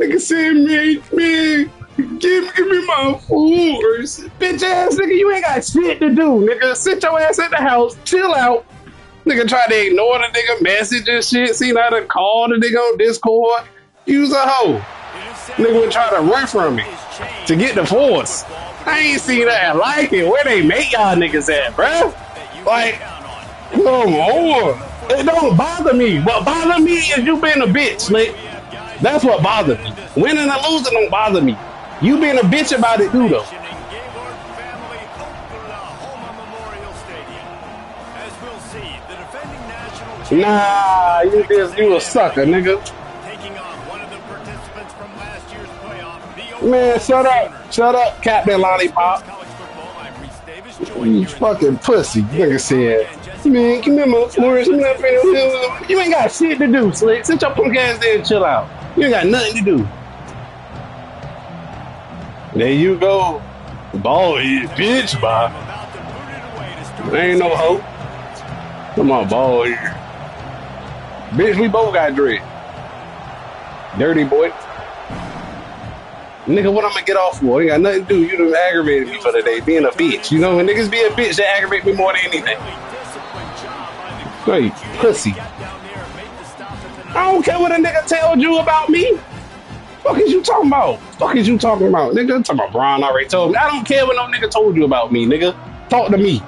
Nigga said, man, give me my food. Bitch ass nigga, you ain't got shit to do, nigga. Sit your ass at the house, chill out. Nigga try to ignore the nigga message and shit. See how to call the nigga on Discord. Use a hoe. Nigga would try to run from me to get the force. I ain't seen that like it. Where they make y'all niggas at, bruh? Like, come on. It don't bother me. What bother me is you being a bitch, Slick. That's what bothers me. Winning or losing don't bother me. You being a bitch about it, too, though. Nah, you a sucker, nigga. Man, shut up, Captain Lollipop. You fucking pussy, nigga said. Man, give me my forest. You ain't got shit to do, Slick. Sit your punk ass there and chill out. You ain't got nothing to do. There you go. Ball head, bitch, bye. There ain't no hope. Come on, ball here. Bitch, we both got dread. Dirty boy. Nigga, what I'm gonna get off for? Ain't got nothing to do. You done aggravated me for the day, being a bitch. You know, when niggas be a bitch, they aggravate me more than anything. Hey, pussy. I don't care what a nigga told you about me. Fuck is you talking about? Fuck is you talking about? Nigga, talking about Brian already told me. I don't care what no nigga told you about me, nigga. Talk to me.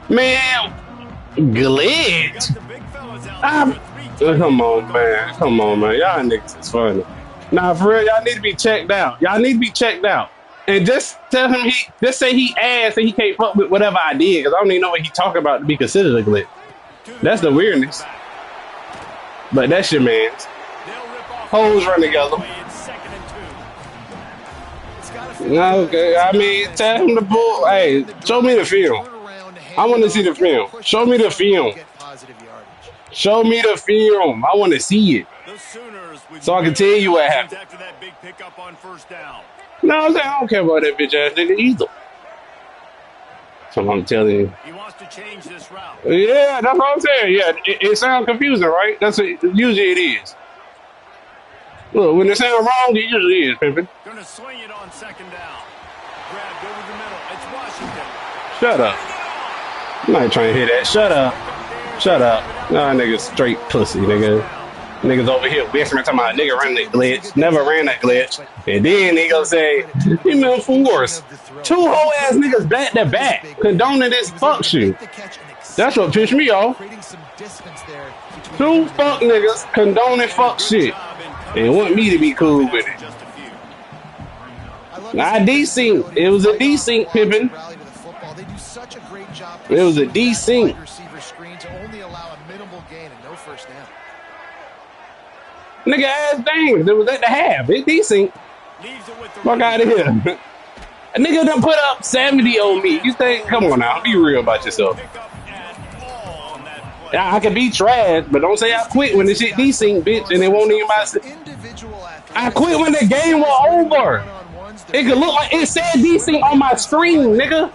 Man, glitch. Come on, man. Come on, man. Y'all niggas is funny. Nah, for real, y'all need to be checked out. Y'all need to be checked out. And just tell him just say he asked and he can't fuck with whatever I did, because I don't even know what he talking about to be considered a glitch. That's the weirdness. But that's your man's. Hoes run together. Okay, I mean, tell him the bull. Hey, show me the film. I want to see the film. Show me the film. Show me the film. I want to see it. So I can tell you what happened. No, I don't care about that bitch ass nigga either. So I'm telling you. He wants to change this route. Yeah, that's what I'm saying. Yeah, it sounds confusing, right? Usually it is. Look, when it sounds wrong, it usually is, Pimpin. Gonna swing it on second down. Grabbed over the middle. It's Washington. Shut up. I'm not trying to hear that. Shut up. Shut up. Nah, nigga, straight pussy, nigga. Niggas over here whispering talking about nigga ran that glitch. Never ran that glitch. And then they gonna say, he meant force. Two whole ass niggas back to back condoning this fuck shit. That's what pissed me off. Two fuck niggas condoning fuck shit. And want me to be cool with it. Not desync. It was a desync, Pippin. It was a desync. Nigga ass dang, it was at the half. It desync. Fuck out of here. A nigga done put up 70 on me. You think, come on now, be real about yourself. I can be trash, but don't say I quit when this shit desync, bitch, and it won't even matter. I quit when the game was over. It could look like it said desync on my screen, nigga.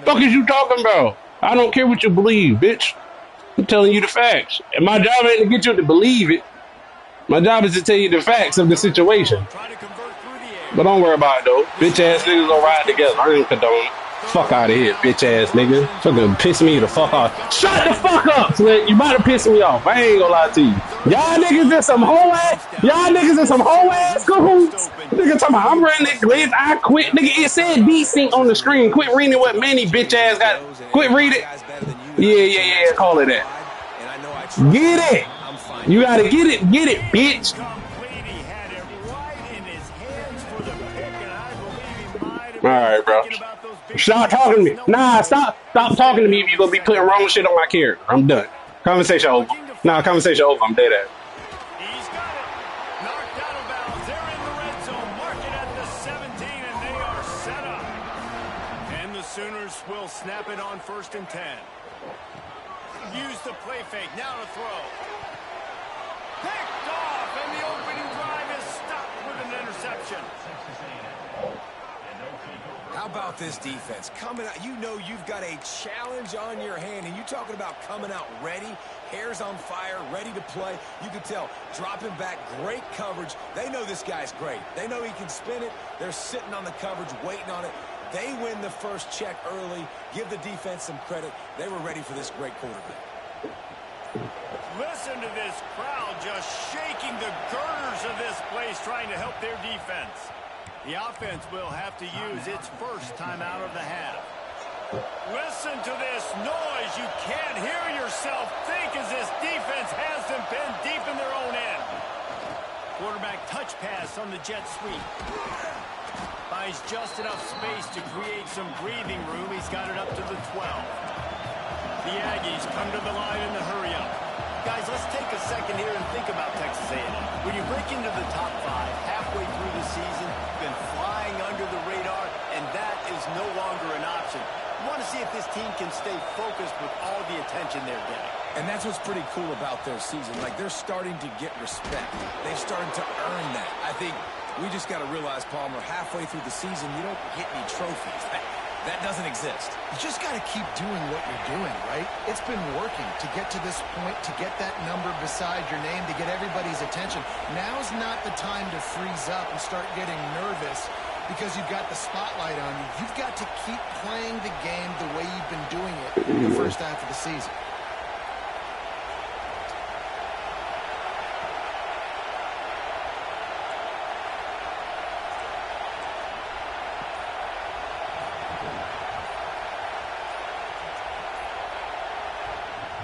Fuck is you talking about? I don't care what you believe, bitch. I'm telling you the facts. And my job ain't to get you to believe it. My job is to tell you the facts of the situation. But don't worry about it, though. Bitch ass niggas gonna ride together. I ain't condone it. Fuck out of here, bitch ass nigga. Fucking piss me the fuck off. Shut the fuck up, Slick. You about to piss me off. I ain't gonna lie to you. Y'all niggas is some whole ass. Y'all niggas is some whole ass cahoots. Nigga talking about I'm running that glitch. I quit. Nigga, it said desync on the screen. Quit reading what Manny bitch ass got. Quit read it. Yeah. Call it that. Get it. You gotta get it, bitch. All right, bro. Stop talking to me. Nah, stop talking to me if you're gonna be putting wrong shit on my character. I'm done. Conversation over. Nah, conversation over. I'm dead at it. He's got it. Knocked out of bounds. They're in the red zone. Mark it at the 17, and they are set up. And the Sooners will snap it on 1st and 10. Use the play fake. Now to throw. Picked off, and the opening drive is stopped with an interception. How about this defense? Coming out, you know you've got a challenge on your hand, and you're talking about coming out ready, hair's on fire, ready to play. You can tell, dropping back, great coverage. They know this guy's great. They know he can spin it. They're sitting on the coverage, waiting on it. They win the first check early. Give the defense some credit. They were ready for this great quarterback. Listen to this crowd just shaking the girders of this place, trying to help their defense. The offense will have to use its first timeout of the half. Listen to this noise. You can't hear yourself think as this defense has them pinned deep in their own end. Quarterback touch pass on the jet sweep. Finds just enough space to create some breathing room. He's got it up to the 12. The Aggies come to the line in the hurry-up. Guys, let's take a second here and think about Texas A&M. When you break into the top 5 halfway through the season, been flying under the radar, and that is no longer an option. You want to see if this team can stay focused with all the attention they're getting. And that's what's pretty cool about their season. Like, they're starting to get respect. They've started to earn that. I think we just got to realize, Palmer, halfway through the season, you don't get any trophies. That doesn't exist. You just got to keep doing what you're doing, right? It's been working to get to this point, to get that number beside your name, to get everybody's attention. Now's not the time to freeze up and start getting nervous because you've got the spotlight on you. You've got to keep playing the game the way you've been doing it the first half of the season.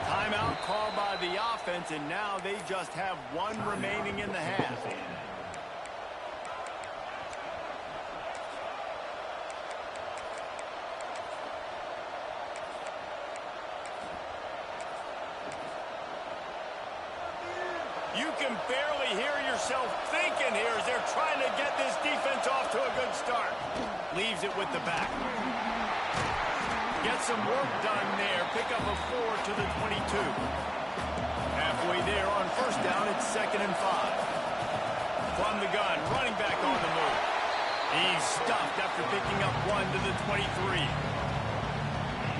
Timeout called by the offense, and now they just have one remaining in the half. You can barely hear yourself thinking here as they're trying to get this defense off to a good start. Leaves it with the back. Get some work done there. Pick up a 4 to the 22. Halfway there on first down, it's 2nd and 5. From the gun, running back on the move. He's stuffed after picking up 1 to the 23.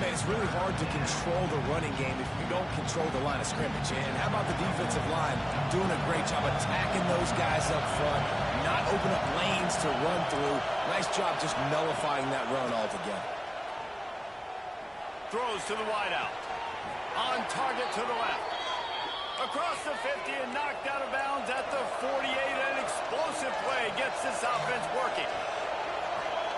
Man, it's really hard to control the running game if you don't control the line of scrimmage. And how about the defensive line doing a great job attacking those guys up front, not open up lanes to run through. Nice job just nullifying that run altogether. Throws to the wideout. On target to the left. Across the 50 and knocked out of bounds at the 48. An explosive play gets this offense working.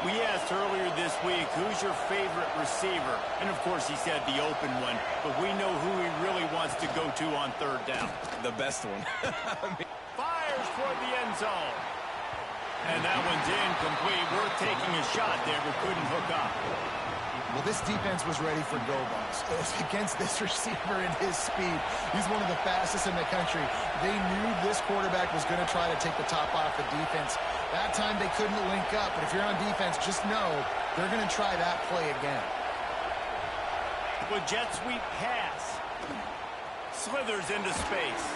We asked earlier this week, who's your favorite receiver? And, of course, he said the open one. But we know who he really wants to go to on 3rd down. The best one. Fires toward the end zone. And that one's incomplete. Worth taking a shot there, but couldn't hook up. Well, this defense was ready for go-balls. Against this receiver and his speed, he's one of the fastest in the country. They knew this quarterback was going to try to take the top off the defense. That time they couldn't link up, but if you're on defense, just know they're going to try that play again. With jet sweep pass. Slithers into space.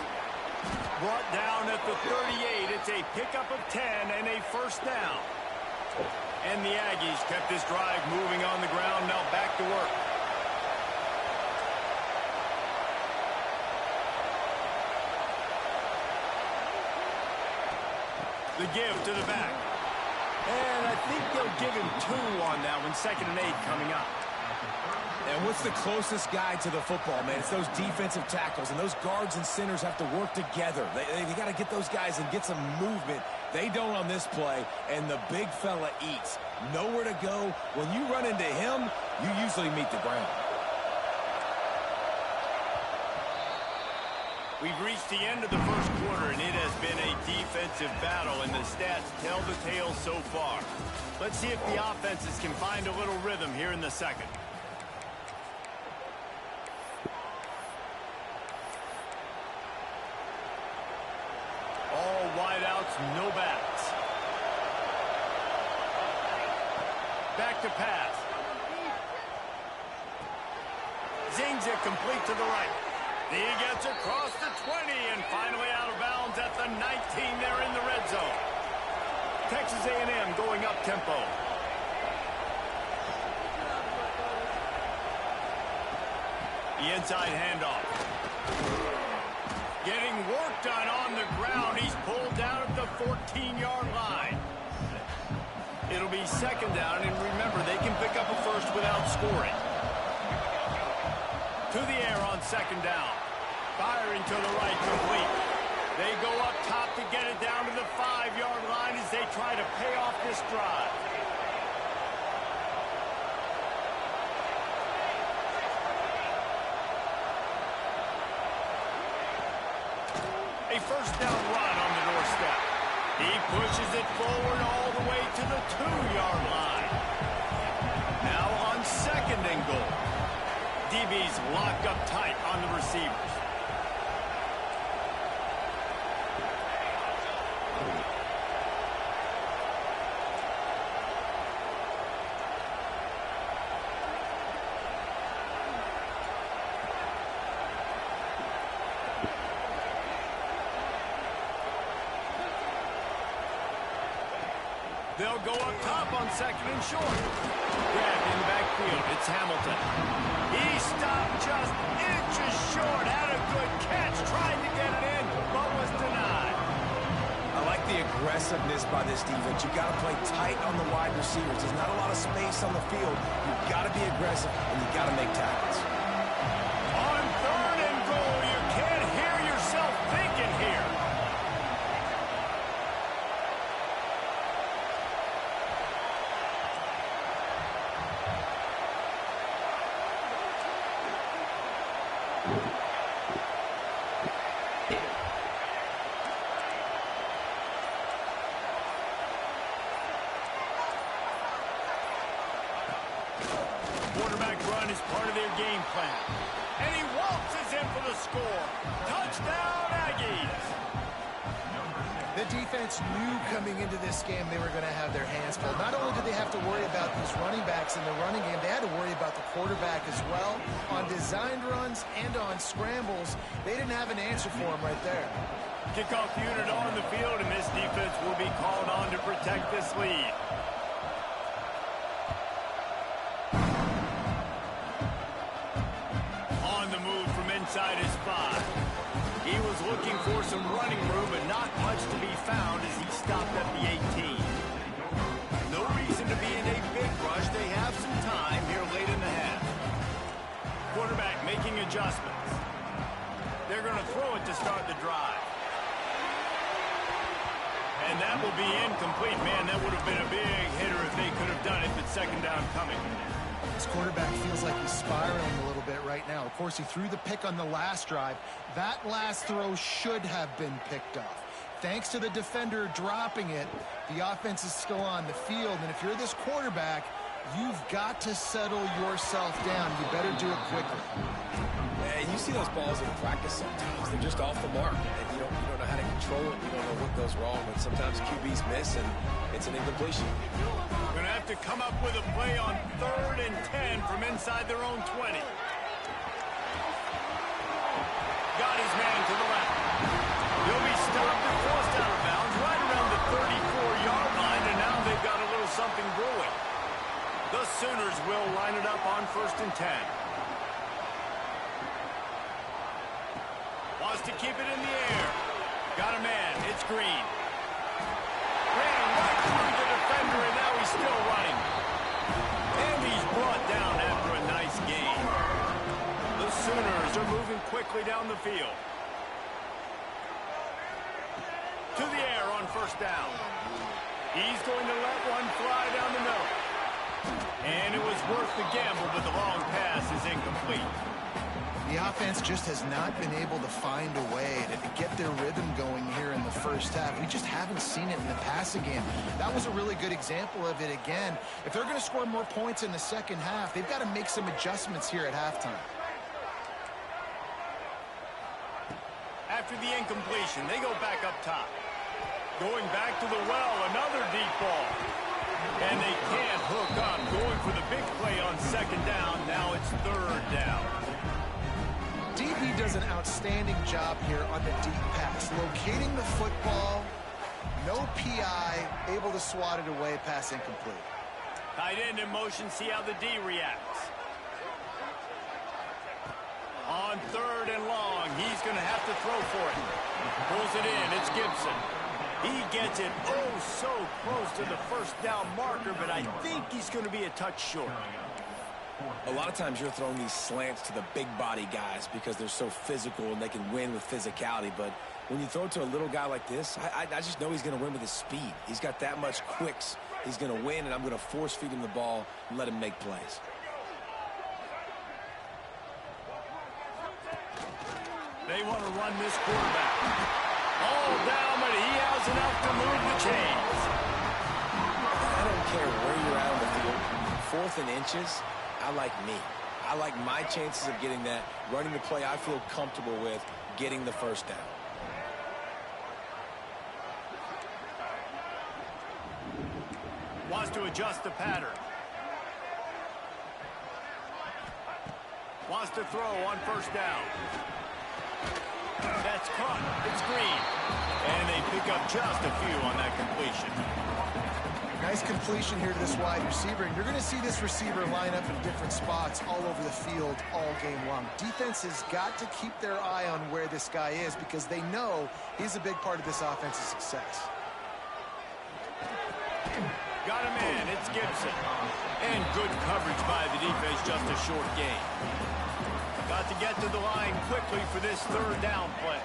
Brought down at the 38. It's a pickup of 10 and a first down. And the Aggies kept this drive moving on the ground. Now back to work. The give to the back. And I think they'll give him 2 on that one. 2nd and 8 coming up. And what's the closest guy to the football, man? It's those defensive tackles, and those guards and centers have to work together. They got to get those guys and get some movement. They don't on this play, and the big fella eats. Nowhere to go. When you run into him, you usually meet the ground. We've reached the end of the first quarter, and it has been a defensive battle, and the stats tell the tale so far. Let's see if the offenses can find a little rhythm here in the second. All wideouts, no backs. Back to pass. Zings it complete to the right. He gets across the 20 and finally out of bounds at the 19 there in the red zone. Texas A&M going up tempo. The inside handoff. Getting work done on the ground. He's pulled down at the 14-yard line. It'll be second down, and remember, they can pick up a first without scoring. To the air on second down. Firing to the right, complete. They go up top to get it down to the 5-yard line as they try to pay off this drive. A first down run on the doorstep. He pushes it forward all the way to the 2-yard line. Now on second and goal. DB's locked up tight on the receivers. They'll go up top on second and short. Grabbed in the backfield. It's Hamilton. He stopped just inches short. Had a good catch. Tried to get it in, but was denied. I like the aggressiveness by this defense. You've got to play tight on the wide receivers. There's not a lot of space on the field. You've got to be aggressive, and you've got to make tackles. On third and goal, you can't hear yourself thinking here. Quarterback run is part of their game plan. And he waltzes in for the score. Touchdown, Aggies. The defense knew coming into this game they were going to have their hands full. Not only did they have to worry about these running backs in the running game, they had to worry about the quarterback as well. On designed runs and on scrambles, they didn't have an answer for him right there. Kickoff unit on the field, and this defense will be called on to protect this lead. Inside his 5. He was looking for some running room, but not much to be found as he stopped at the 18. No reason to be in a big rush. They have some time here late in the half. Quarterback making adjustments. They're going to throw it to start the drive. And that will be incomplete. Man, that would have been a big hitter if they could have done it, but second down coming. This quarterback feels like he's spiraling a little bit right now. Of course, he threw the pick on the last drive. That last throw should have been picked off. Thanks to the defender dropping it, the offense is still on the field. And if you're this quarterback, you've got to settle yourself down. You better do it quickly. And you see those balls in practice sometimes. They're just off the mark. And you don't know how to control it. You don't know what goes wrong. But sometimes QBs miss, and it's an incompletion. Going to have to come up with a play on 3rd and 10 from inside their own 20. Got his man to the left. He'll be stopped and forced out of bounds right around the 34-yard line, and now they've got a little something brewing. The Sooners will line it up on 1st and 10. Wants to keep it in the air. Got a man. It's Green. Ran right through the defender, and now he's still running. And he's brought down after a nice gain. The Sooners are moving quickly down the field. To the air on 1st down. He's going to let one fly down the middle. And it was worth the gamble, but the long pass is incomplete. The offense just has not been able to find a way to get their rhythm going here in the first half. We just haven't seen it in the passing game. That was a really good example of it again. If they're going to score more points in the second half, they've got to make some adjustments here at halftime. After the incompletion, they go back up top. Going back to the well, another deep ball. And they can't hook up. Going for the big play on 2nd down. Now it's 3rd down. DB does an outstanding job here on the deep pass. Locating the football, no PI, able to swat it away, pass incomplete. Tight end in motion, see how the D reacts. On 3rd and long, he's going to have to throw for it. Pulls it in. It's Gibson. He gets it oh so close to the first down marker, but I think he's going to be a touch short. A lot of times you're throwing these slants to the big body guys because they're so physical and they can win with physicality. But when you throw it to a little guy like this, I just know he's going to win with his speed. He's got that much quicks. He's going to win, and I'm going to force feed him the ball and let him make plays. They want to run this quarterback. All down, but he has enough to move the chains. I don't care where you're at on the field. 4th and inches, I like me. I like my chances of getting that, running the play I feel comfortable with, getting the first down. Wants to adjust the pattern. Wants to throw on 1st down. That's caught. It's Green. And they pick up just a few on that completion. Nice completion here to this wide receiver. And you're going to see this receiver line up in different spots all over the field all game long. Defense has got to keep their eye on where this guy is because they know he's a big part of this offense's success. Got him in. It's Gibson. And good coverage by the defense, just a short gain. Got to get to the line quickly for this 3rd down play.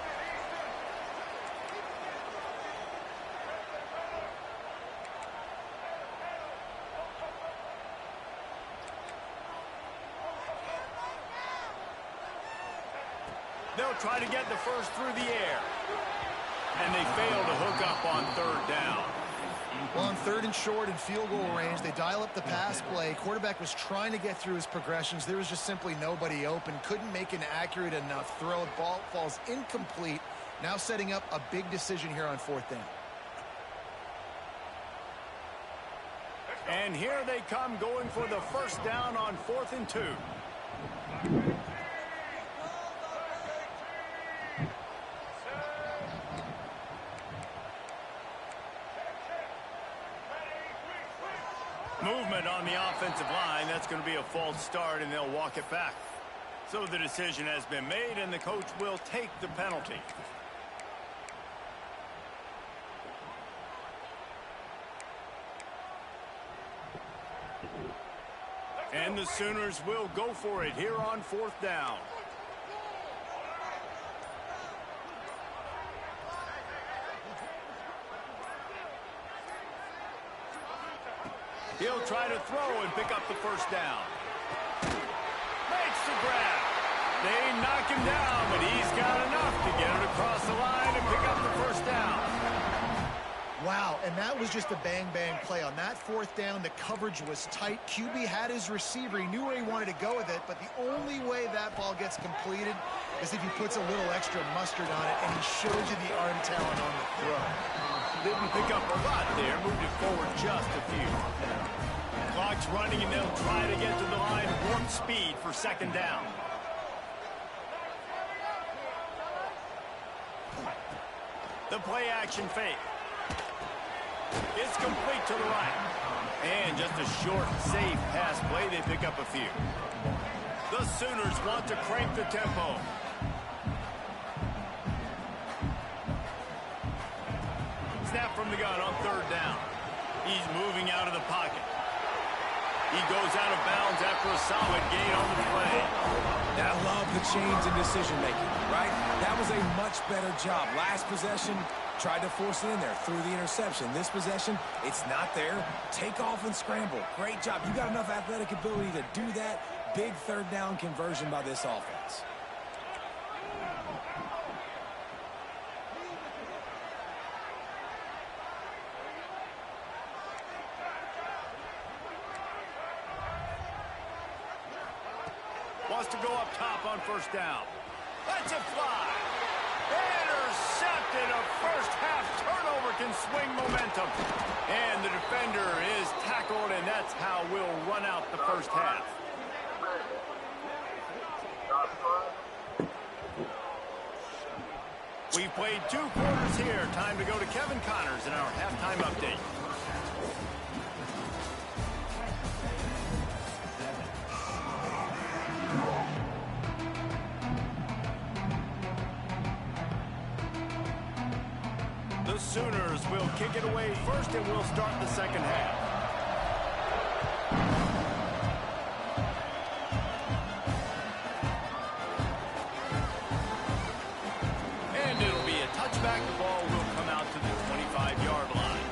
They'll try to get the first through the air. And they fail to hook up on 3rd down. Well, on 3rd and short and field goal range, they dial up the pass play. Quarterback was trying to get through his progressions. There was just simply nobody open. Couldn't make an accurate enough throw. The ball falls incomplete. Now setting up a big decision here on 4th down. And here they come going for the first down on 4th and 2. Movement on the offensive line. That's going to be a false start, and they'll walk it back. So the decision has been made, and the coach will take the penalty. And the Sooners will go for it here on 4th down. He'll try to throw and pick up the first down. Makes the grab. They knock him down, but he's got enough to get it across the line and pick up the first down. Wow, and that was just a bang-bang play. On that 4th down, the coverage was tight. QB had his receiver. He knew where he wanted to go with it, but the only way that ball gets completed is if he puts a little extra mustard on it, and he shows you the arm talent on the throw. Didn't pick up a lot there, moved it forward just a few. Clock's running, and they'll try to get to the line warp speed for 2nd down. The play action fake. It's complete to the right. And just a short, safe pass play. They pick up a few. The Sooners want to crank the tempo. Snap from the gun on 3rd down. He's moving out of the pocket. He goes out of bounds after a solid gain on the play. I love the change in decision-making, right? That was a much better job. Last possession, tried to force it in there through the interception. This possession, it's not there. Take off and scramble. Great job. You got enough athletic ability to do that. Big 3rd down conversion by this offense. Wants to go up top on 1st down. Lets it fly. Intercepted. A first half turnover can swing momentum. And the defender is tackled, and that's how we'll run out the first half. We've played 2 quarters here. Time to go to Kevin Connors in our halftime update. will kick it away first, and we'll start the second half. And it'll be a touchback. The ball will come out to the 25-yard line.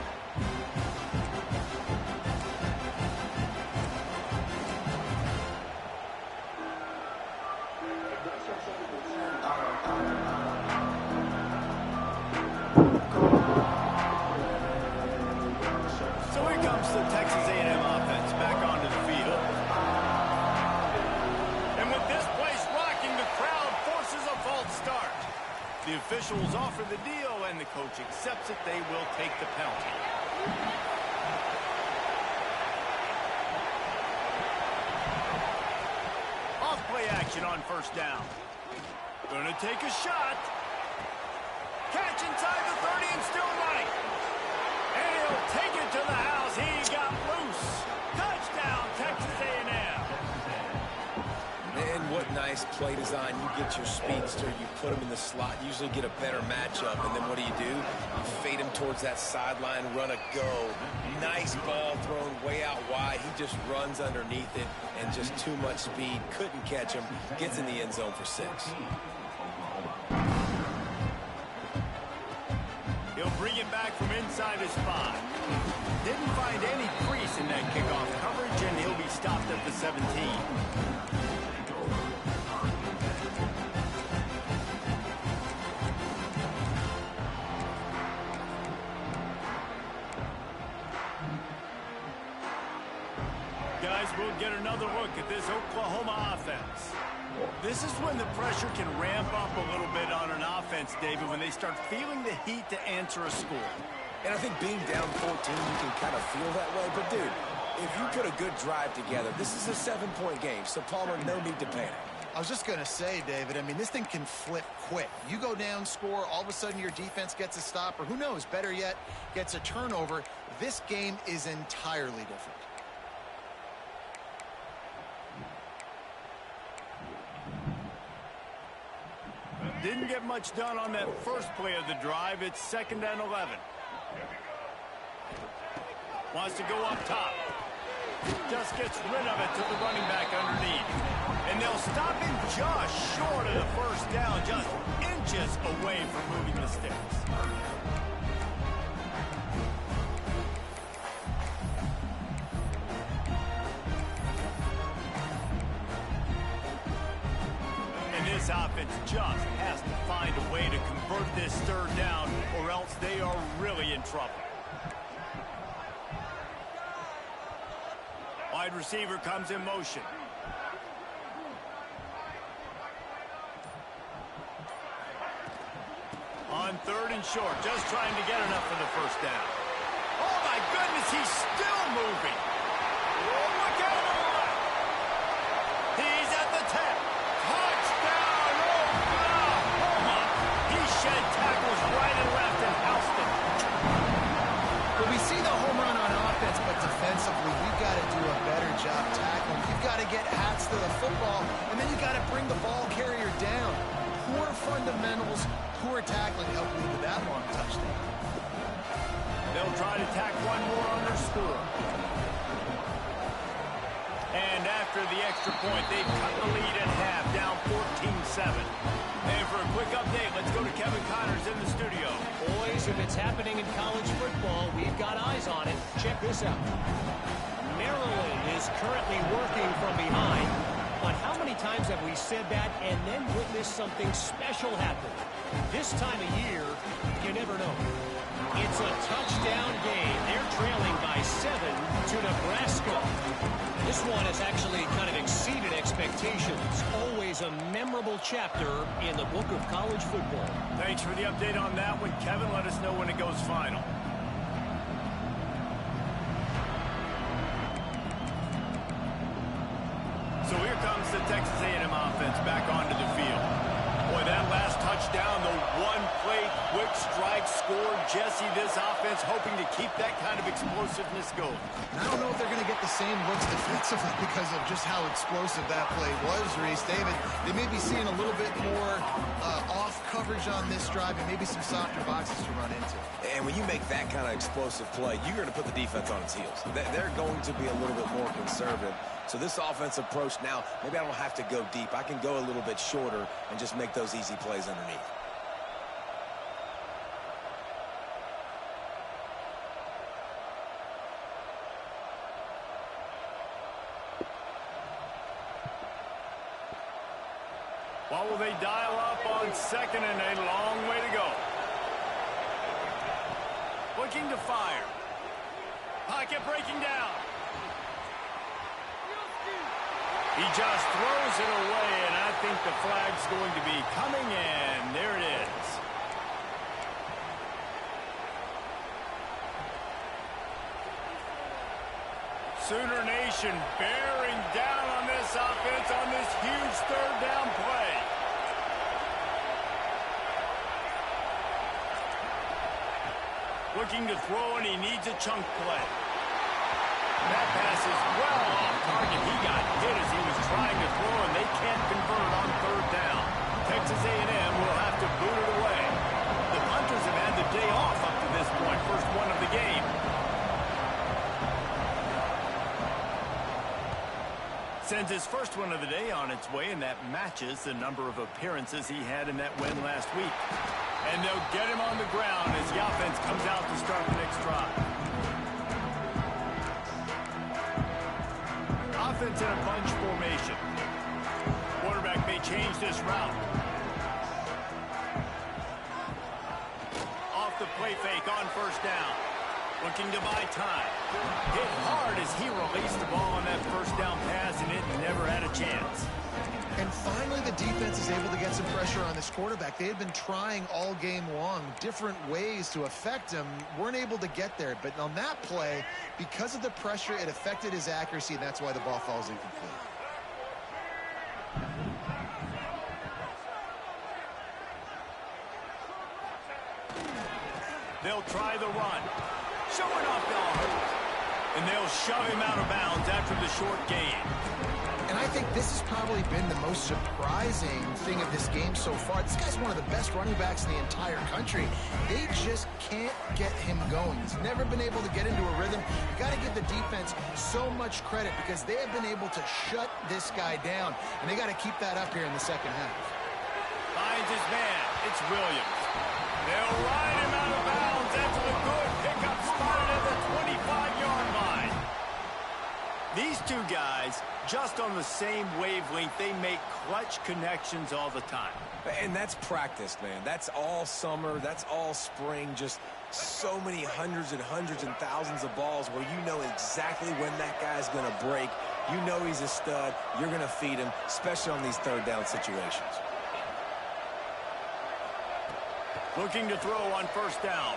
So here comes the Texas A&M offense back onto the field. And with this place rocking, the crowd forces a false start. The officials offer the deal, and the coach accepts it. They will take the penalty. Off play action on first down. Gonna take a shot. Catch inside the 30 and still running. And he'll take it to the house. He got loose. Touchdown, Texas A&M. Man, what nice play design. You get your speedster, you put him in the slot, usually get a better matchup, and then what do? You fade him towards that sideline, run a go. Nice ball thrown way out wide. He just runs underneath it, and just too much speed. Couldn't catch him. Gets in the end zone for 6. He'll bring it back from inside his 5. Didn't find any crease in that kickoff coverage, and he'll be stopped at the 17. Guys, we'll get another look at this Oklahoma offense. This is when the pressure can ramp up a little bit on an offense, David, when they start feeling the heat to answer a score. And I think being down 14, you can kind of feel that way. But, dude, if you put a good drive together, this is a 7-point game. So, Palmer, no need to panic. I was just going to say, David, I mean, this thing can flip quick. You go down, score, all of a sudden your defense gets a stop, or who knows, better yet, gets a turnover. This game is entirely different. Didn't get much done on that first play of the drive. It's 2nd and 11. Wants to go up top. Just gets rid of it to the running back underneath. And they'll stop him just short of the first down, just inches away from moving the sticks. This offense just has to find a way to convert this third down, or else they are really in trouble. Wide receiver comes in motion. On 3rd and short, just trying to get enough for the first down. Oh my goodness, he's still moving. Oh, look at him! He's at the 10. Tackles right and left in Houston. Well, we see the home run on offense, but defensively, we've got to do a better job tackling. You've got to get hats to the football, and then you've got to bring the ball carrier down. Poor fundamentals, poor tackling help lead to that long touchdown. They'll try to tack one more on their score. And after the extra point, they've cut the lead in half, down 14-7. And for a quick update, let's go to Kevin Connors in the studio. Boys, if it's happening in college football, we've got eyes on it. Check this out. Maryland is currently working from behind. But how many times have we said that and then witnessed something special happen? This time of year, you never know. It's a touchdown game. They're trailing by 7 to Nebraska. This one has actually kind of exceeded expectations. Always a memorable chapter in the book of college football. Thanks for the update on that one, Kevin. Let us know when it goes final. So here comes the Texas A&M offense back onto the field. Boy, that last touchdown, the one play, quick strike, score. Jesse, this offense hoping to keep that kind of explosiveness going. And I don't know if they're going to get the same looks defensively because of just how explosive that play was, Reese. They may be seeing a little bit more off coverage on this drive and maybe some softer boxes to run into. And when you make that kind of explosive play, you're going to put the defense on its heels. They're going to be a little bit more conservative. So this offensive approach now, maybe I don't have to go deep. I can go a little bit shorter and just make those easy plays underneath. What will they dial up on second and a long way to go? Looking to fire. Pocket breaking down. He just throws it away, and I think the flag's going to be coming in. There it is. Sooner Nation bearing down on this offense on this huge third down play. Looking to throw, and he needs a chunk play. That pass is well off target. He got hit as he was trying to throw, and they can't convert on third down. Texas A&M will have to boot it away. The punters have had the day off up to this point. First one of the game. Sends his first one of the day on its way, and that matches the number of appearances he had in that win last week. And they'll get him on the ground as the offense comes out to start the next drive. Offense in a bunch formation. Quarterback may change this route. Off the play fake on first down. Looking to buy time. Hit hard as he released the ball on that first down pass, and it never had a chance. And finally, the defense is able to get some pressure on this quarterback. They had been trying all game long different ways to affect him. Weren't able to get there. But on that play, because of the pressure, it affected his accuracy, and that's why the ball falls incomplete. They'll try the run. Showing off Bell. And they'll shove him out of bounds after the short gain. And I think this has probably been the most surprising thing of this game so far. This guy's one of the best running backs in the entire country. They just can't get him going. He's never been able to get into a rhythm. You got to give the defense so much credit because they have been able to shut this guy down. And they got to keep that up here in the second half. Finds his man. It's Williams. They'll ride him out of bounds after the good pickup spotted at the 25-yard line. These two guys, just on the same wavelength, they make clutch connections all the time. And that's practice, man. That's all summer. That's all spring. Just so many hundreds and thousands of balls where you know exactly when that guy's going to break. You know he's a stud. You're going to feed him, especially on these third down situations. Looking to throw on first down.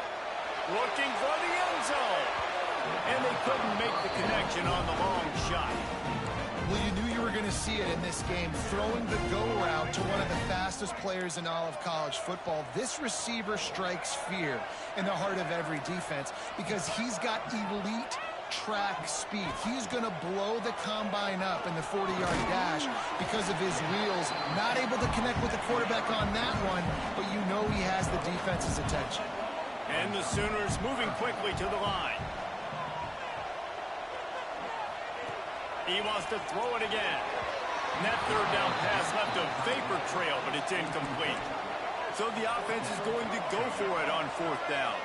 Looking for the end zone. And they couldn't make the connection on the long shot. Well, you knew you were going to see it in this game. Throwing the go route to one of the fastest players in all of college football. This receiver strikes fear in the heart of every defense because he's got elite track speed. He's going to blow the combine up in the 40-yard dash because of his wheels. Not able to connect with the quarterback on that one, but you know he has the defense's attention. And the Sooners moving quickly to the line. He wants to throw it again. And that third down pass left a vapor trail, but it's incomplete. So the offense is going to go for it on fourth down.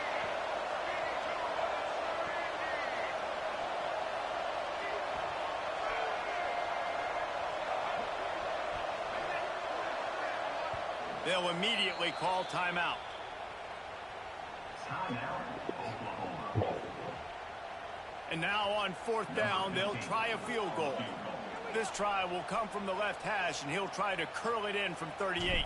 They'll immediately call timeout. And now on fourth down, they'll try a field goal. This try will come from the left hash, and he'll try to curl it in from 38.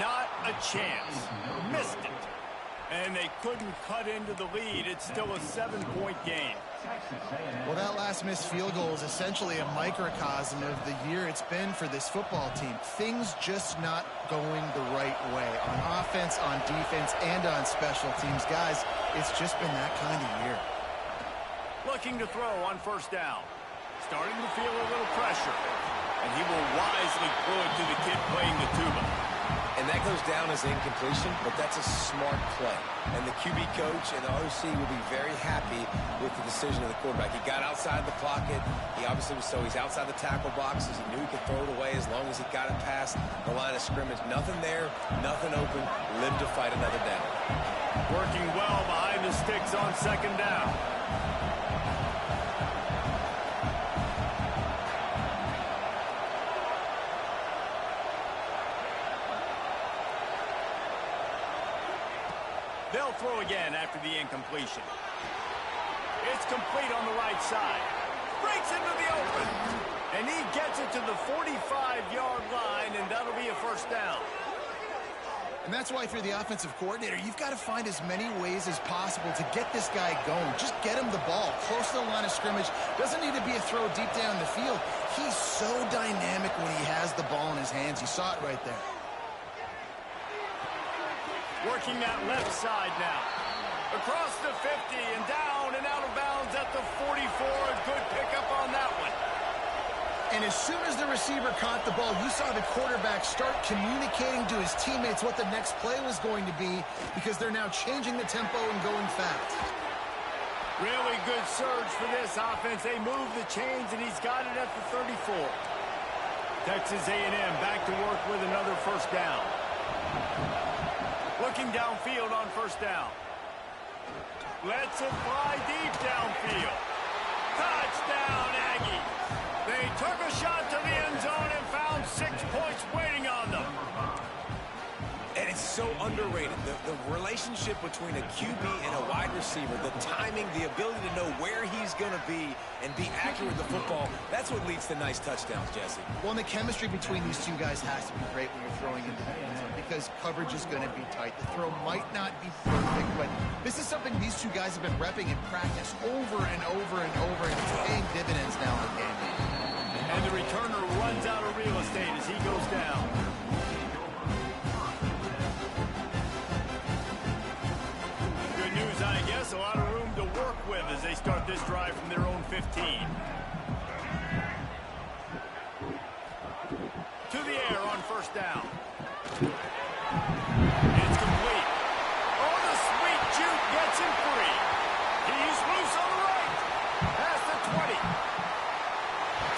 Not a chance. Missed it. And they couldn't cut into the lead. It's still a 7-point game. Well, that last missed field goal is essentially a microcosm of the year it's been for this football team. Things just not going the right way on offense, on defense, and on special teams. Guys, it's just been that kind of year. Looking to throw on first down. Starting to feel a little pressure. And he will wisely throw it to the kid playing the tuba. And that goes down as incompletion, but that's a smart play. And the QB coach and the OC will be very happy with the decision of the quarterback. He got outside the pocket. He obviously was he's outside the tackle boxes. He knew he could throw it away as long as he got it past the line of scrimmage. Nothing there, nothing open. Live to fight another down. Working well behind the sticks on second down. They'll throw again after the incompletion. It's complete on the right side. Breaks into the open. And he gets it to the 45-yard line, and that'll be a first down. And that's why, if you're the offensive coordinator, you've got to find as many ways as possible to get this guy going. Just get him the ball close to the line of scrimmage. Doesn't need to be a throw deep down the field. He's so dynamic when he has the ball in his hands. You saw it right there. Working that left side now. Across the 50 and down and out of bounds at the 44. A good pickup on that one. And as soon as the receiver caught the ball, you saw the quarterback start communicating to his teammates what the next play was going to be, because they're now changing the tempo and going fast. Really good surge for this offense. They move the chains, and he's got it at the 34. Texas A&M back to work with another first down. Looking downfield on first down. Lets it fly deep downfield. Touchdown, Aggie. They took a shot to the end zone and found 6 points waiting on them. And it's so underrated. The relationship between a QB and a wide receiver, the timing, the ability to know where he's going to be and be accurate with the football, that's what leads to nice touchdowns, Jesse. Well, and the chemistry between these two guys has to be great when you're throwing into the end zone, because coverage is going to be tight. The throw might not be perfect, but this is something these two guys have been repping in practice over and over and over, and it's paying dividends now in the game. And the returner runs out of real estate as he goes down. Good news, I guess. A lot of room to work with as they start this drive from their own 15. To the air on first down. It's complete. Oh, the sweet juke gets him free. He's loose on the right. Past the 20.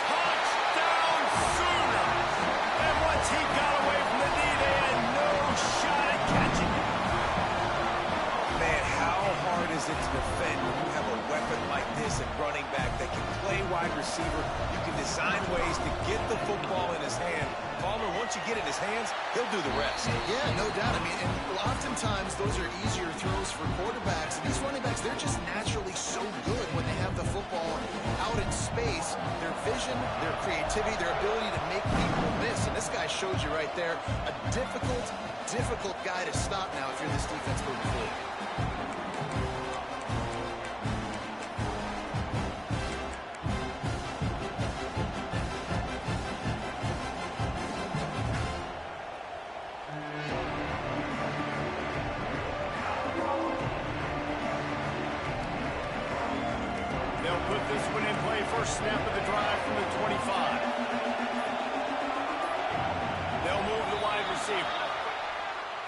Touchdown Sooners. And once he got away from the knee, they had no shot at catching him. Man, how hard is it to defend when you have a weapon like this at running back that can play wide receiver? You can design ways to get the football in his hand. Palmer, once you get it in his hands, he'll do the rest. Yeah, no doubt. I mean, and oftentimes those are easier throws for quarterbacks. And these running backs, they're just naturally so good when they have the football out in space. Their vision, their creativity, their ability to make people miss. And this guy shows you right there a difficult guy to stop now if you're this defense moving forward. This one in play, first snap of the drive from the 25. They'll move the wide receiver.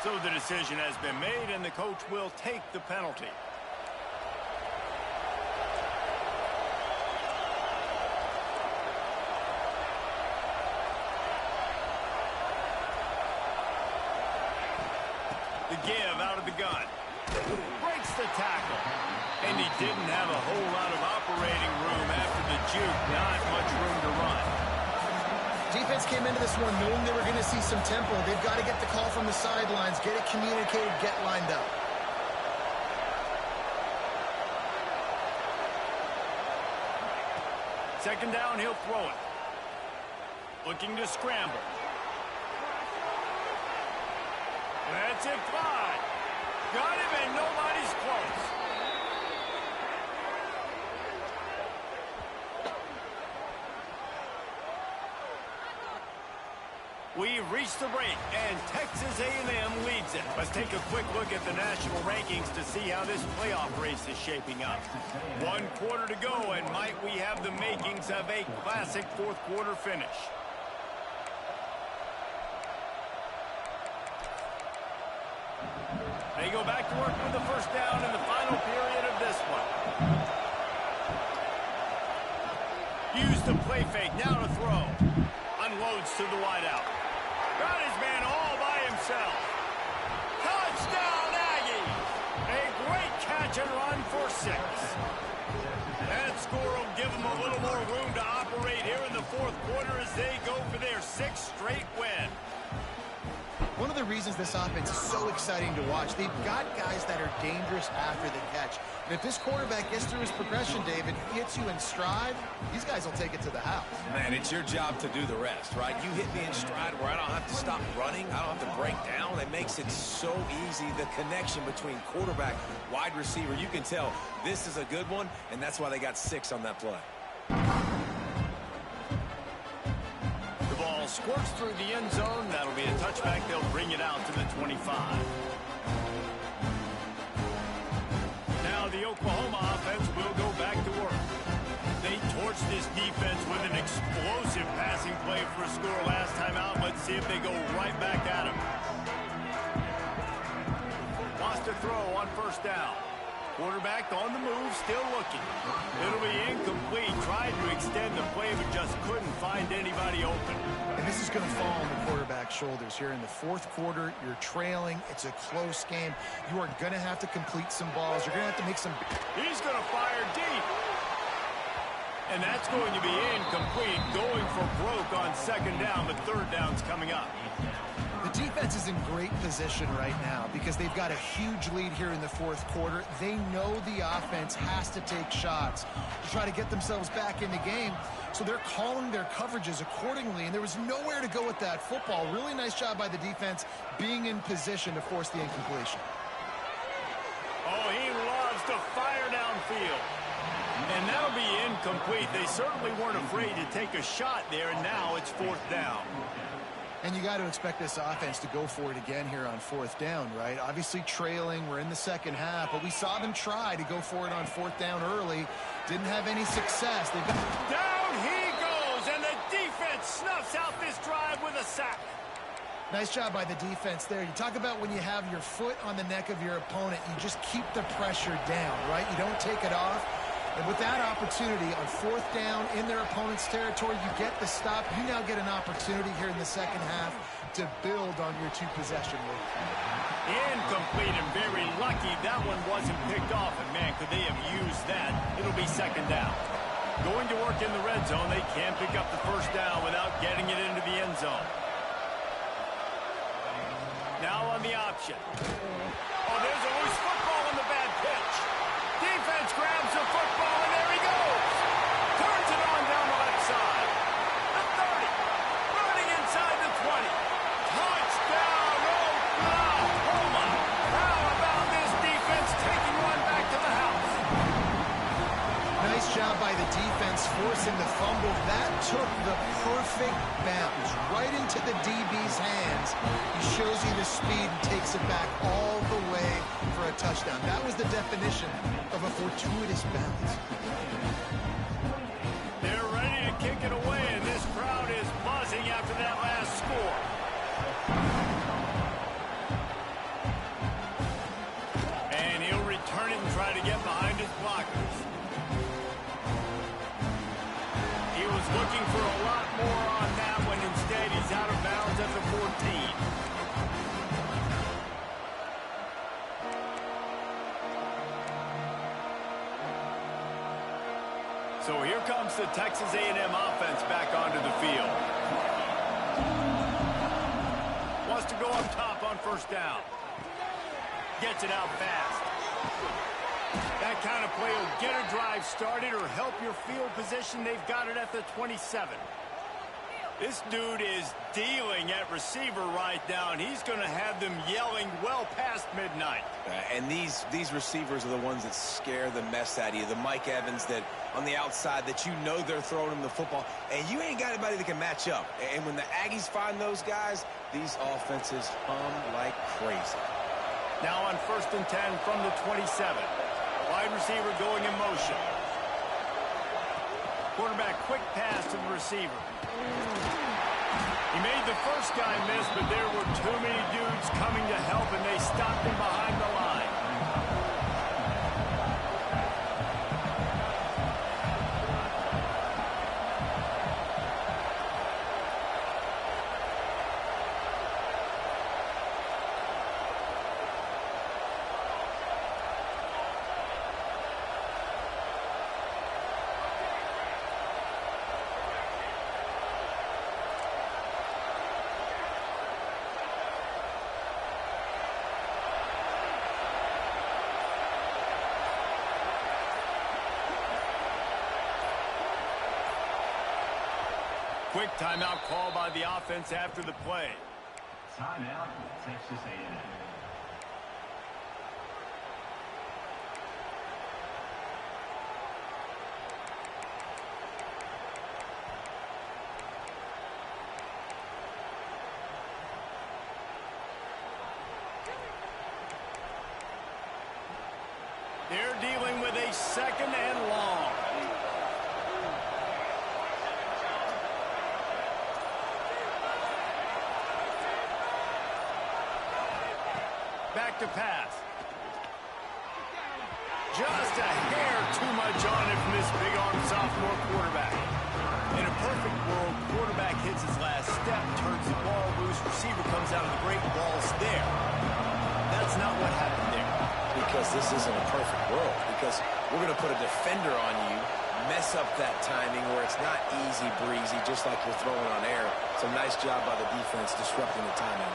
So the decision has been made, and the coach will take the penalty. The give out of the gun. Breaks the tackle. And he didn't have a whole lot of operating room after the juke. Not much room to run. Defense came into this one knowing they were going to see some tempo. They've got to get the call from the sidelines, get it communicated, get lined up. Second down, he'll throw it. Looking to scramble. That's it, fly. Got him, and nobody's close. We've reached the break, and Texas A&M leads it. Let's take a quick look at the national rankings to see how this playoff race is shaping up. 1 quarter to go, and might we have the makings of a classic fourth-quarter finish. They go back to work with the first down in the final period of this one. Use the play fake, now to throw. Unloads to the wideout. Got his man all by himself. Touchdown, Aggies! A great catch and run for 6. That score will give them a little more room to operate here in the fourth quarter as they go for their 6th straight win. One of the reasons this offense is so exciting to watch, they've got guys that are dangerous after the catch. And if this quarterback gets through his progression, David, hits you in stride, these guys will take it to the house. Man, it's your job to do the rest, right? You hit me in stride where I don't have to stop running. I don't have to break down. It makes it so easy, the connection between quarterback, wide receiver. You can tell this is a good one, and that's why they got 6 on that play. Squirts through the end zone. That'll be a touchback. They'll bring it out to the 25. Now the Oklahoma offense will go back to work. They torched this defense with an explosive passing play for a score last time out. Let's see if they go right back at him. Wants to throw on first down. Quarterback on the move, still looking. It'll be incomplete. Tried to extend the play, but just couldn't find anybody open. And this is going to fall on the quarterback's shoulders here in the fourth quarter. You're trailing. It's a close game. You are going to have to complete some balls. You're going to have to make some... He's going to fire deep. And that's going to be incomplete. Going for broke on second down, but third down's coming up. The defense is in great position right now because they've got a huge lead here in the fourth quarter. They know the offense has to take shots to try to get themselves back in the game. So they're calling their coverages accordingly, and there was nowhere to go with that football. Really nice job by the defense being in position to force the incompletion. Oh, he loves to fire downfield. And that'll be incomplete. They certainly weren't afraid to take a shot there, and now it's fourth down. And you got to expect this offense to go for it again here on fourth down, right? Obviously trailing, we're in the second half, but we saw them try to go for it on fourth down early. Didn't have any success. They've got... Down he goes, and the defense snuffs out this drive with a sack. Nice job by the defense there. You talk about when you have your foot on the neck of your opponent, you just keep the pressure down, right? You don't take it off. And with that opportunity on fourth down in their opponent's territory, you get the stop. You now get an opportunity here in the second half to build on your 2-possession lead. Incomplete and very lucky that one wasn't picked off. And, man, could they have used that? It'll be second down. Going to work in the red zone. They can't pick up the first down without getting it into the end zone. Now on the option. Oh, there's a loose football on the bad pitch. Defense grabs the football, and there he goes. Turns it on down the left side. The 30. Running inside the 20. Touchdown, Oklahoma. How about this defense taking one back to the house? Nice job by the defense forcing the fumble. That took the perfect bounce right into the DB's hands. He shows you the speed and takes it back all the way for a touchdown. That was the definition of a fortuitous bounce. They're ready to kick it away, and this crowd is buzzing after that last score. And he'll return it and try to get behind his blockers. He was looking for a lot more on that one. Instead, he's out of bounds at the 14. So here comes the Texas A&M offense back onto the field. Wants to go up top on first down. Gets it out fast. That kind of play will get a drive started or help your field position. They've got it at the 27. This dude is dealing at receiver right now, and he's going to have them yelling well past midnight. And these receivers are the ones that scare the mess out of you. The Mike Evans that on the outside that you know they're throwing him the football, and you ain't got anybody that can match up. And when the Aggies find those guys, these offenses hum like crazy. Now on 1st and 10 from the 27. Wide receiver going in motion. Quarterback quick pass to the receiver. He made the first guy miss, but there were too many dudes coming to help, and they stopped him behind the line. Quick timeout call by the offense after the play. Timeout, Texas A&M. They're dealing with a 2nd and long. Back to pass. Just a hair too much on it from this big-arm sophomore quarterback. In a perfect world, quarterback hits his last step, turns the ball loose, receiver comes out of the break, ball's there. That's not what happened there. Because this isn't a perfect world. Because we're going to put a defender on you, mess up that timing where it's not easy breezy, just like you're throwing on air. It's a nice job by the defense disrupting the timing.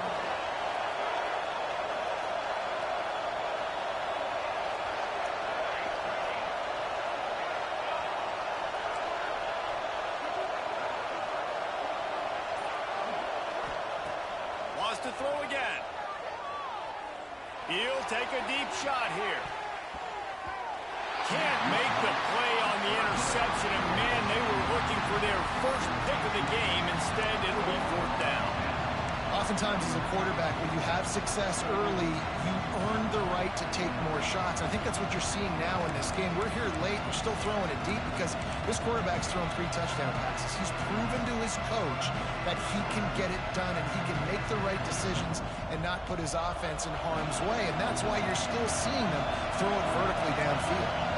To throw again. He'll take a deep shot here. Can't make the play on the interception, and man, they were looking for their first pick of the game. Instead, it'll be 4th down. Oftentimes as a quarterback, when you have success early, you earn the right to take more shots. I think that's what you're seeing now in this game. We're here late. We're still throwing it deep because this quarterback's thrown 3 touchdown passes. He's proven to his coach that he can get it done and he can make the right decisions and not put his offense in harm's way. And that's why you're still seeing them throw it vertically downfield.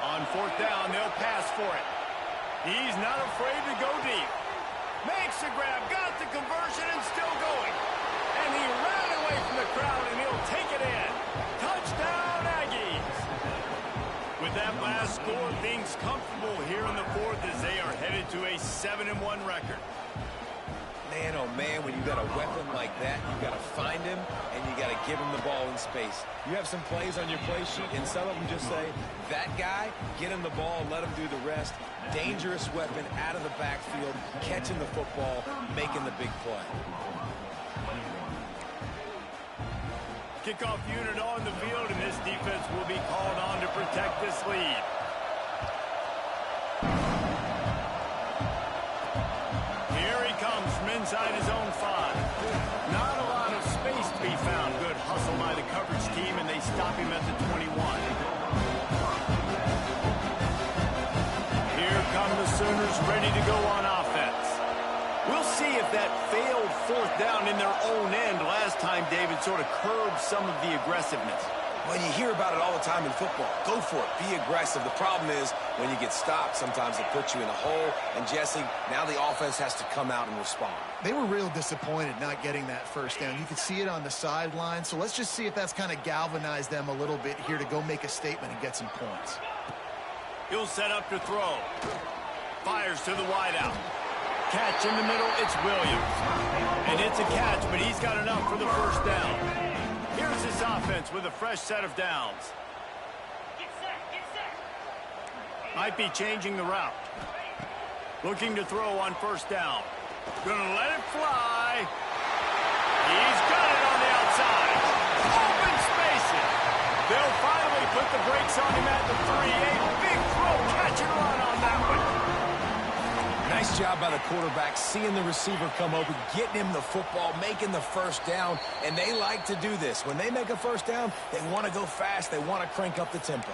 On 4th down, they'll pass for it. He's not afraid to go deep. Makes the grab, got the conversion, and still going. And he ran away from the crowd, and he'll take it in. Touchdown, Aggies. With that last score, things comfortable here in the 4th as they are headed to a 7-1 record. Man, oh man, when you got a weapon like that, you got to find him and you got to give him the ball in space. You have some plays on your play sheet, and some of them just say, that guy, get him the ball, let him do the rest. Dangerous weapon out of the backfield, catching the football, making the big play. Kickoff unit on the field, and this defense will be called on to protect this lead. Inside his own 5. Not a lot of space to be found. Good hustle by the coverage team, and they stop him at the 21. Here come the Sooners ready to go on offense. We'll see if that failed 4th down in their own end last time, David, sort of curbed some of the aggressiveness. Well, you hear about it all the time in football. Go for it. Be aggressive. The problem is when you get stopped, sometimes it puts you in a hole. And, Jesse, now the offense has to come out and respond. They were real disappointed not getting that 1st down. You could see it on the sideline. So let's just see if that's kind of galvanized them a little bit here to go make a statement and get some points. He'll set up to throw. Fires to the wideout. Catch in the middle, it's Williams. And it's a catch, but he's got enough for the first down. Here's his offense with a fresh set of downs. Might be changing the route. Looking to throw on first down. Gonna let it fly. He's got it on the outside. Open spaces. They'll finally put the brakes on him at the 3. A big throw, catch and run on that one. Nice job by the quarterback, seeing the receiver come open, getting him the football, making the first down, and they like to do this. When they make a first down, they want to go fast, they want to crank up the tempo.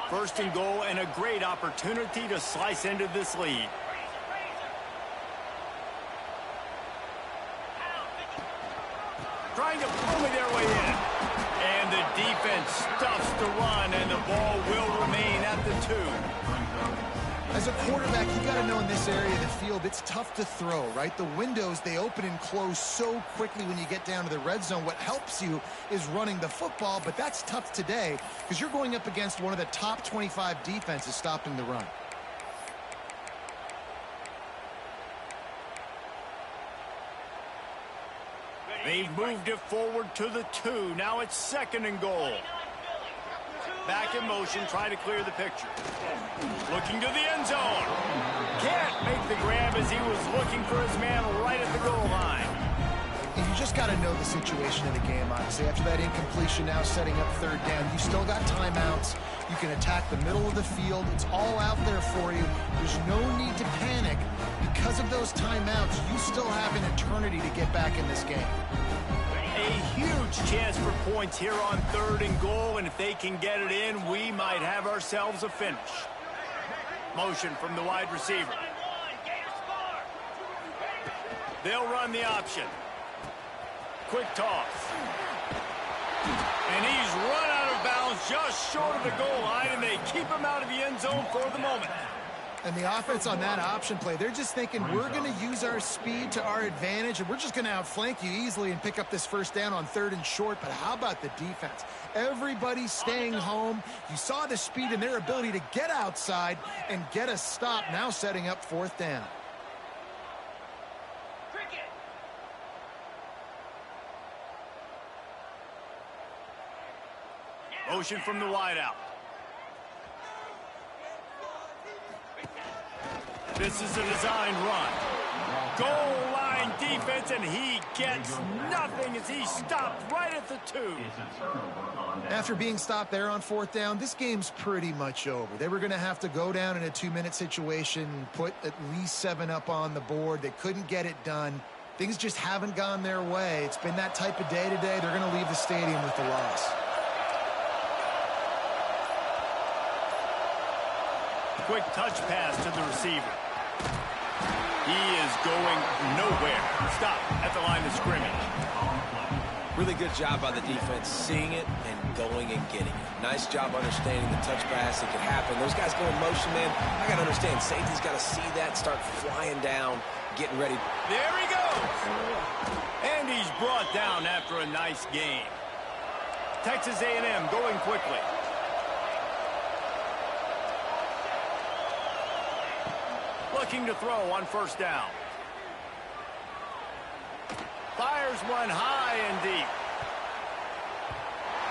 First and goal, and a great opportunity to slice into this lead. Trying to pull their way in. And the defense stuffs the run, and the ball will remain at the 2. As a quarterback, you got to know in this area of the field, it's tough to throw, right? The windows, they open and close so quickly when you get down to the red zone. What helps you is running the football, but that's tough today because you're going up against one of the top 25 defenses stopping the run. They've moved it forward to the 2. Now it's second and goal. Back in motion, try to clear the picture. Looking to the end zone. Can't make the grab as he was looking for his man right at the goal line. And you just got to know the situation of the game, obviously. After that incompletion, now setting up third down, you still got timeouts. You can attack the middle of the field. It's all out there for you. There's no need to panic. Because of those timeouts, you still have an eternity to get back in this game. A huge chance for points here on third and goal, and if they can get it in, we might have ourselves a finish. Motion from the wide receiver. They'll run the option. Quick toss. And he's run out of bounds just short of the goal line, and they keep him out of the end zone for the moment. And the offense on that option play, they're just thinking we're going to use our speed to our advantage, and we're just going to outflank you easily and pick up this first down on third and short. But how about the defense? Everybody's staying home. You saw the speed and their ability to get outside and get a stop, now setting up fourth down. Motion from the wideout. This is a designed run. Goal line defense, and he gets nothing as he stopped right at the 2. After being stopped there on fourth down, this game's pretty much over. They were going to have to go down in a 2-minute situation, put at least 7 up on the board. They couldn't get it done. Things just haven't gone their way. It's been that type of day today. They're going to leave the stadium with the loss. Quick touch pass to the receiver. He is going nowhere. Stop at the line of scrimmage. Really good job by the defense, seeing it and going and getting it. Nice job understanding the touch pass. It could happen. Those guys go in motion, man. I got to understand. Safety's got to see that, start flying down, getting ready. There he goes. And he's brought down after a nice game. Texas A&M going quickly. Looking to throw on first down. Fires one high and deep.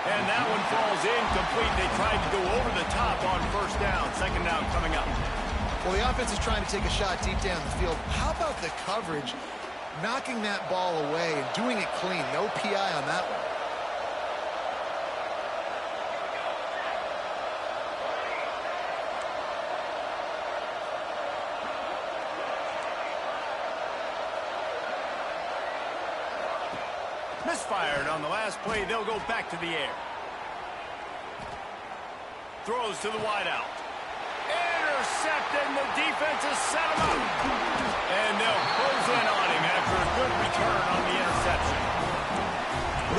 And that one falls incomplete. They tried to go over the top on first down. Second down coming up. Well, the offense is trying to take a shot deep down the field. How about the coverage? Knocking that ball away and doing it clean. No PI on that one. Misfired on the last play. They'll go back to the air. Throws to the wideout. Intercepted, and the defense has set him up. And they'll close in on him after a good return on the interception.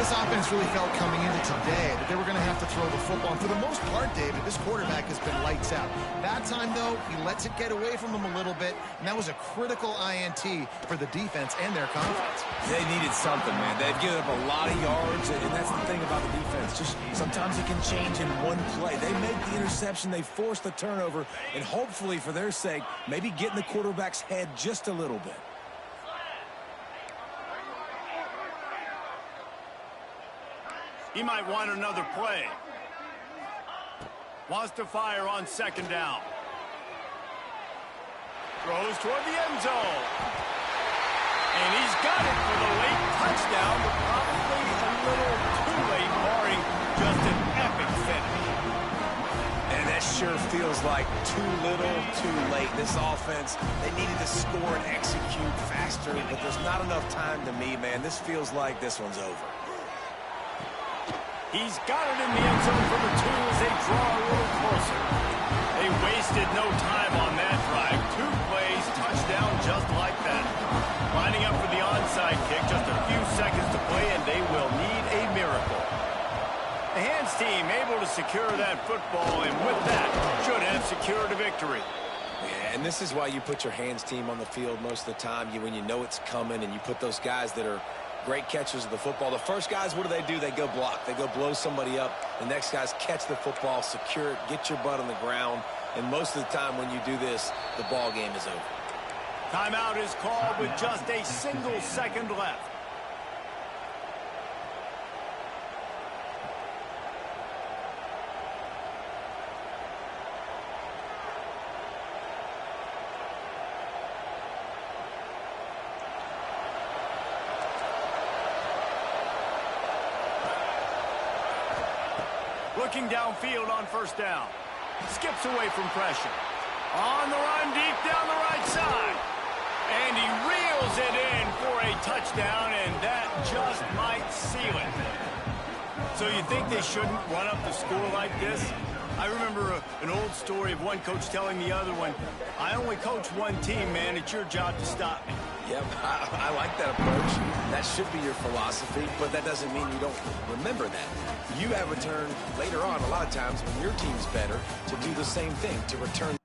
Well, This offense really felt coming into today that they were going to have to throw the football. And for the most part, David, this quarterback has been lights out. That time, though, he lets it get away from him a little bit, and that was a critical INT for the defense and their confidence. They needed something, man. They've given up a lot of yards, and that's the thing about the defense. Just sometimes it can change in one play. They make the interception, they force the turnover, and hopefully, for their sake, maybe get in the quarterback's head just a little bit. He might want another play. Wants to fire on second down. Throws toward the end zone. And he's got it for the late touchdown, but probably a little too late, barring just an epic finish. And that sure feels like too little, too late. This offense, they needed to score and execute faster, but there's not enough time to me, man. This feels like this one's over. He's got it in the end zone for the 2 as they draw a little closer. They wasted no time on that drive. 2 plays, touchdown just like that. Lining up for the onside kick, just a few seconds to play, and they will need a miracle. The hands team able to secure that football, and with that, should have secured a victory. Yeah, and this is why you put your hands team on the field most of the time. When you know it's coming, and you put those guys that are great catchers of the football. The first guys, what do? They go block. They go blow somebody up. The next guys catch the football, secure it, get your butt on the ground. And most of the time when you do this, the ball game is over. Timeout is called with just a single second left. Looking downfield on first down. Skips away from pressure. On the run, deep down the right side. And he reels it in for a touchdown, and that just might seal it. So you think they shouldn't run up the score like this? I remember an old story of one coach telling the other one, I only coach one team, man. It's your job to stop me. Yep, I like that approach. That should be your philosophy, but that doesn't mean you don't remember that. You have a turn later on, a lot of times, when your team's better, to do the same thing, to return